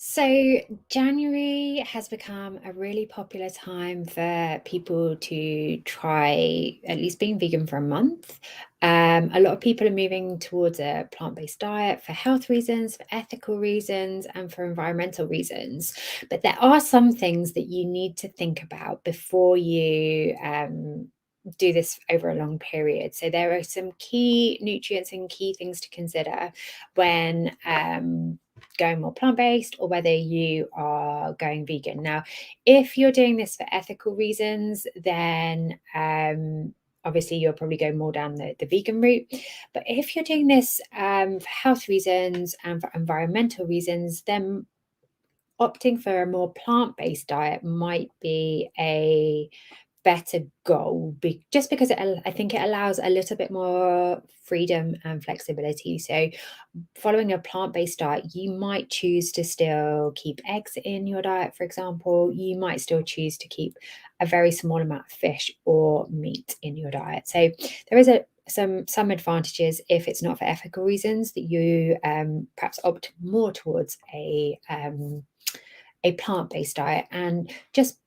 So, January has become a really popular time for people to try at least being vegan for a month. A lot of people are moving towards a plant-based diet for health reasons, for ethical reasons, and for environmental reasons. But there are some things that you need to think about before you do this over a long period. So, there are some key nutrients and key things to consider when going more plant-based or whether you are going vegan. Now, if you're doing this for ethical reasons, then obviously you're probably going more down the vegan route. But if you're doing this for health reasons and for environmental reasons, then opting for a more plant-based diet might be a better goal just because I think it allows a little bit more freedom and flexibility. So following a plant-based diet, you might choose to still keep eggs in your diet, for example. You might still choose to keep a very small amount of fish or meat in your diet. So there is some advantages if it's not for ethical reasons that you perhaps opt more towards a plant-based diet. And just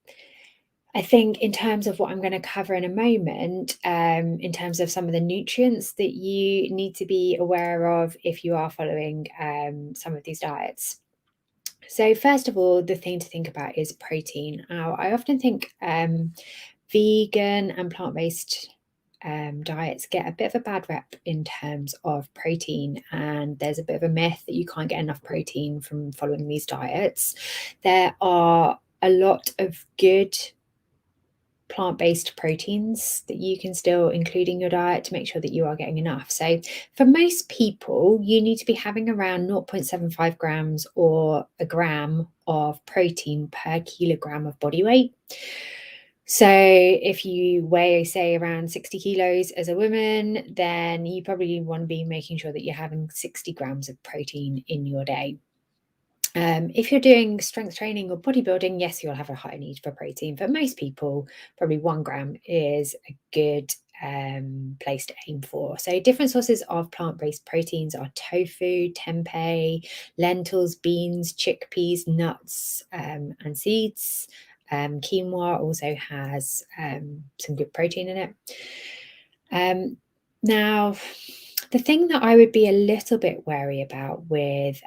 I think in terms of what I'm going to cover in a moment, in terms of some of the nutrients that you need to be aware of if you are following some of these diets. So, first of all, the thing to think about is protein. Now, I often think vegan and plant-based diets get a bit of a bad rep in terms of protein, and there's a bit of a myth that you can't get enough protein from following these diets. There are a lot of good plant-based proteins that you can still include in your diet to make sure that you are getting enough. So for most people, you need to be having around 0.75 grams or a gram of protein per kilogram of body weight. So if you weigh, say, around 60 kilos as a woman, then you probably want to be making sure that you're having 60 grams of protein in your day. If you're doing strength training or bodybuilding, yes, you'll have a higher need for protein. For most people, probably 1 gram is a good place to aim for. So, different sources of plant-based proteins are tofu, tempeh, lentils, beans, chickpeas, nuts, and seeds. Quinoa also has some good protein in it. Now, the thing that I would be a little bit wary about with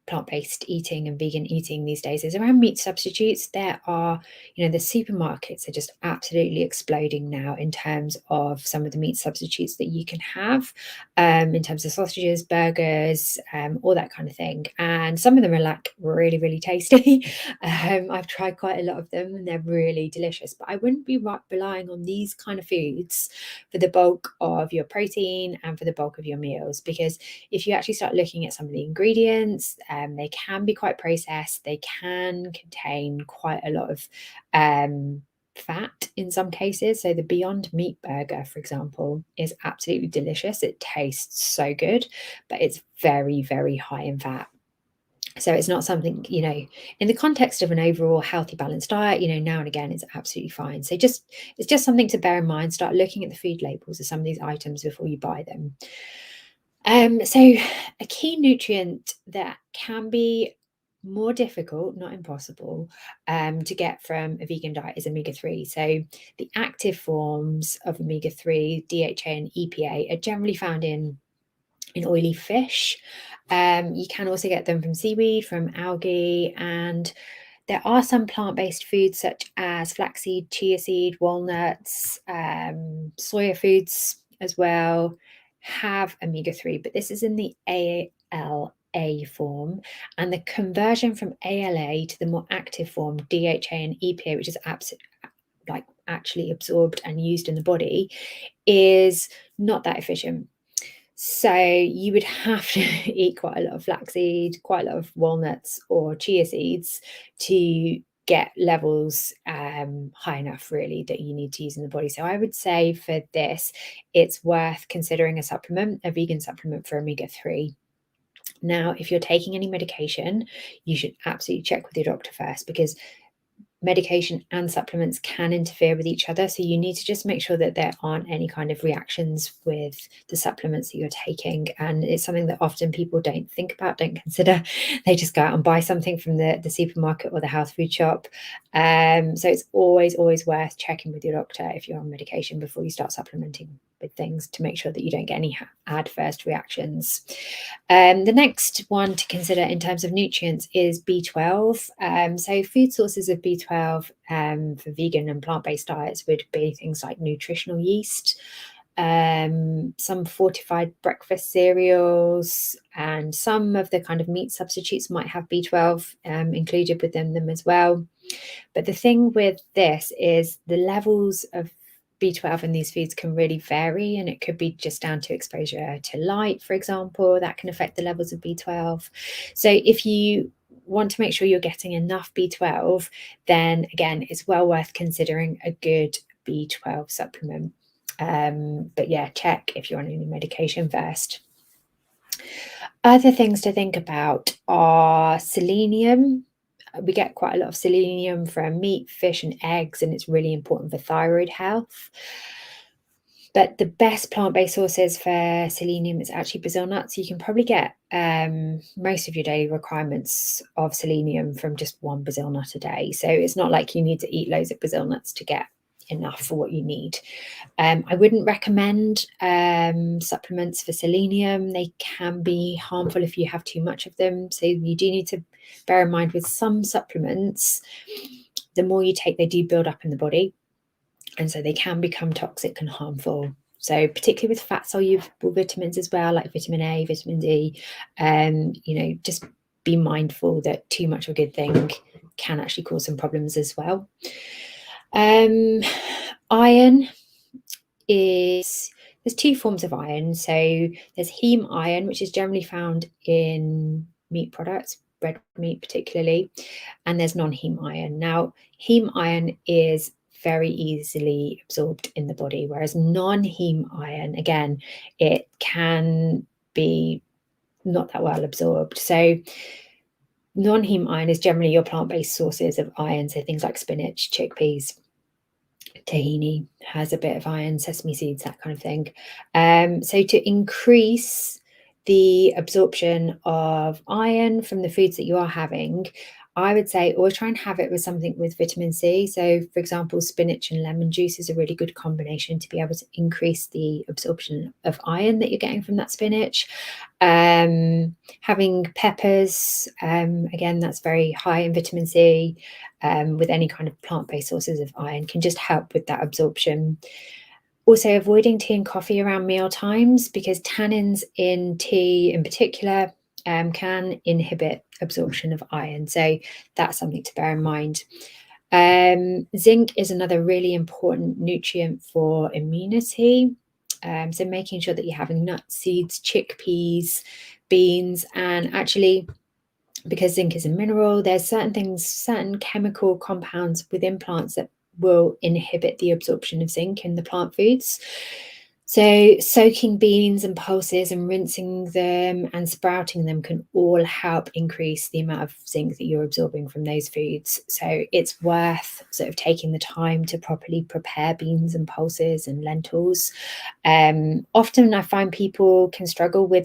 plant-based eating and vegan eating these days is around meat substitutes. There are, the supermarkets are just absolutely exploding now in terms of some of the meat substitutes that you can have, in terms of sausages, burgers, all that kind of thing. And some of them are like really, really tasty. I've tried quite a lot of them and they're really delicious, but I wouldn't be relying on these kind of foods for the bulk of your protein and for the bulk of your meals, because if you actually start looking at some of the ingredients, they can be quite processed. They can contain quite a lot of fat in some cases. So the Beyond Meat burger, for example, is absolutely delicious. It tastes so good, but it's very, very high in fat. So it's not something, in the context of an overall healthy, balanced diet, now and again, it's absolutely fine. So it's just something to bear in mind. Start looking at the food labels of some of these items before you buy them. So a key nutrient that can be more difficult, not impossible, to get from a vegan diet is omega-3. So the active forms of omega-3, DHA and EPA, are generally found in oily fish. You can also get them from seaweed, from algae, and there are some plant-based foods such as flaxseed, chia seed, walnuts, soya foods as well have omega-3, but this is in the ALA form, and the conversion from ALA to the more active form, DHA and EPA, which is actually absorbed and used in the body, is not that efficient. So you would have to eat quite a lot of flaxseed, quite a lot of walnuts or chia seeds to get levels high enough really that you need to use in the body. So I would say for this, it's worth considering a vegan supplement for omega-3. Now, if you're taking any medication, you should absolutely check with your doctor first, because medication and supplements can interfere with each other. So you need to just make sure that there aren't any kind of reactions with the supplements that you're taking. And it's something that often people don't think about, don't consider. They just go out and buy something from the supermarket or the health food shop. So it's always worth checking with your doctor if you're on medication before you start supplementing with things, to make sure that you don't get any adverse reactions. The next one to consider in terms of nutrients is B12. So food sources of B12 for vegan and plant-based diets would be things like nutritional yeast, some fortified breakfast cereals, and some of the kind of meat substitutes might have B12 included within them as well. But the thing with this is the levels of B12 in these foods can really vary, and it could be just down to exposure to light, for example, that can affect the levels of B12. So if you want to make sure you're getting enough B12, then again, it's well worth considering a good B12 supplement. But yeah, check if you're on any medication first. Other things to think about are selenium. We get quite a lot of selenium from meat, fish, and eggs, and it's really important for thyroid health. But the best plant-based sources for selenium is actually Brazil nuts. You can probably get most of your daily requirements of selenium from just one Brazil nut a day. So it's not like you need to eat loads of Brazil nuts to get enough for what you need. I wouldn't recommend supplements for selenium. They can be harmful if you have too much of them. So you do need to bear in mind with some supplements, the more you take, they do build up in the body. And so they can become toxic and harmful. So particularly with fat soluble vitamins as well, like vitamin A, vitamin D, just be mindful that too much of a good thing can actually cause some problems as well. Iron is, there's two forms of iron. So there's heme iron, which is generally found in meat products, red meat particularly, and there's non-heme iron. Now, heme iron is very easily absorbed in the body, whereas non-heme iron, again, it can be not that well absorbed. So non-heme iron is generally your plant-based sources of iron, so things like spinach, chickpeas, tahini has a bit of iron, sesame seeds, that kind of thing. So to increase the absorption of iron from the foods that you are having, I would say always try and have it with something with vitamin C. So, for example, spinach and lemon juice is a really good combination to be able to increase the absorption of iron that you're getting from that spinach. Having peppers, again, that's very high in vitamin C, with any kind of plant-based sources of iron can just help with that absorption. Also, avoiding tea and coffee around meal times, because tannins in tea in particular can inhibit absorption of iron. So that's something to bear in mind. Zinc is another really important nutrient for immunity. So making sure that you're having nuts, seeds, chickpeas, beans, and actually, because zinc is a mineral, there's certain chemical compounds within plants that will inhibit the absorption of zinc in the plant foods. So soaking beans and pulses and rinsing them and sprouting them can all help increase the amount of zinc that you're absorbing from those foods. So it's worth sort of taking the time to properly prepare beans and pulses and lentils. Often I find people can struggle with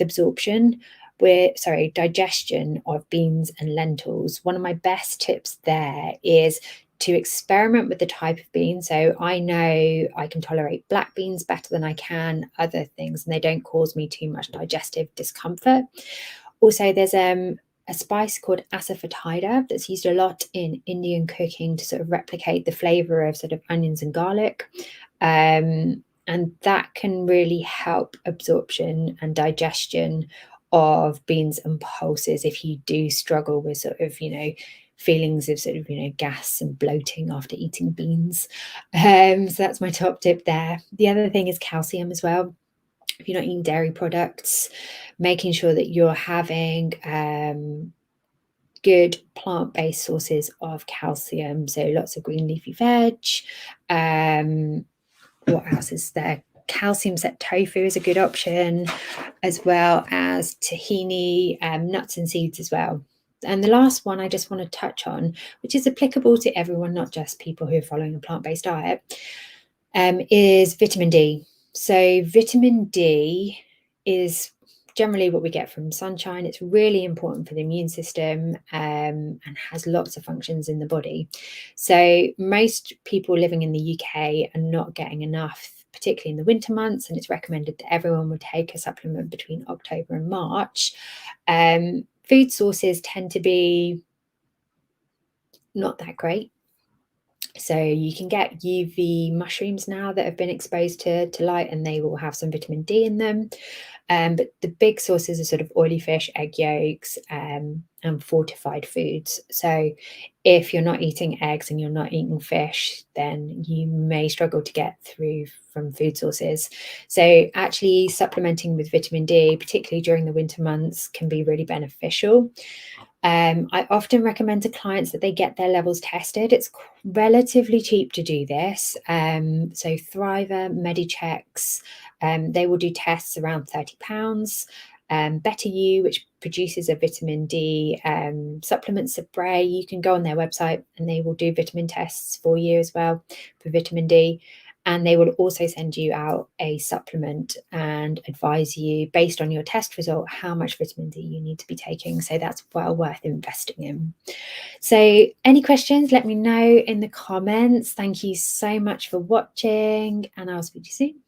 digestion of beans and lentils. One of my best tips there is to experiment with the type of bean. So I know I can tolerate black beans better than I can other things, and they don't cause me too much digestive discomfort. Also, there's a spice called asafoetida that's used a lot in Indian cooking to sort of replicate the flavor of sort of onions and garlic. And that can really help absorption and digestion of beans and pulses if you do struggle with sort of, feelings of sort of, gas and bloating after eating beans. So that's my top tip there. The other thing is calcium as well. If you're not eating dairy products, making sure that you're having good plant-based sources of calcium. So lots of green leafy veg. What else is there? Calcium set tofu is a good option, as well as tahini, nuts and seeds as well. And the last one I just want to touch on, which is applicable to everyone, not just people who are following a plant-based diet, is vitamin D. So vitamin D is generally what we get from sunshine. It's really important for the immune system, and has lots of functions in the body. So most people living in the UK are not getting enough, particularly in the winter months, and it's recommended that everyone would take a supplement between October and March. Food sources tend to be not that great. So you can get UV mushrooms now that have been exposed to light, and they will have some vitamin D in them. But the big sources are sort of oily fish, egg yolks, and fortified foods. So if you're not eating eggs and you're not eating fish, then you may struggle to get through from food sources. So actually supplementing with vitamin D, particularly during the winter months, can be really beneficial. I often recommend to clients that they get their levels tested. It's relatively cheap to do this. So Thriver, Medichecks, they will do tests around £30. Better You, which produces a vitamin D supplement spray, you can go on their website and they will do vitamin tests for you as well for vitamin D. And they will also send you out a supplement and advise you based on your test result how much vitamin D you need to be taking. So that's well worth investing in. So any questions, let me know in the comments. Thank you so much for watching, and I'll speak to you soon.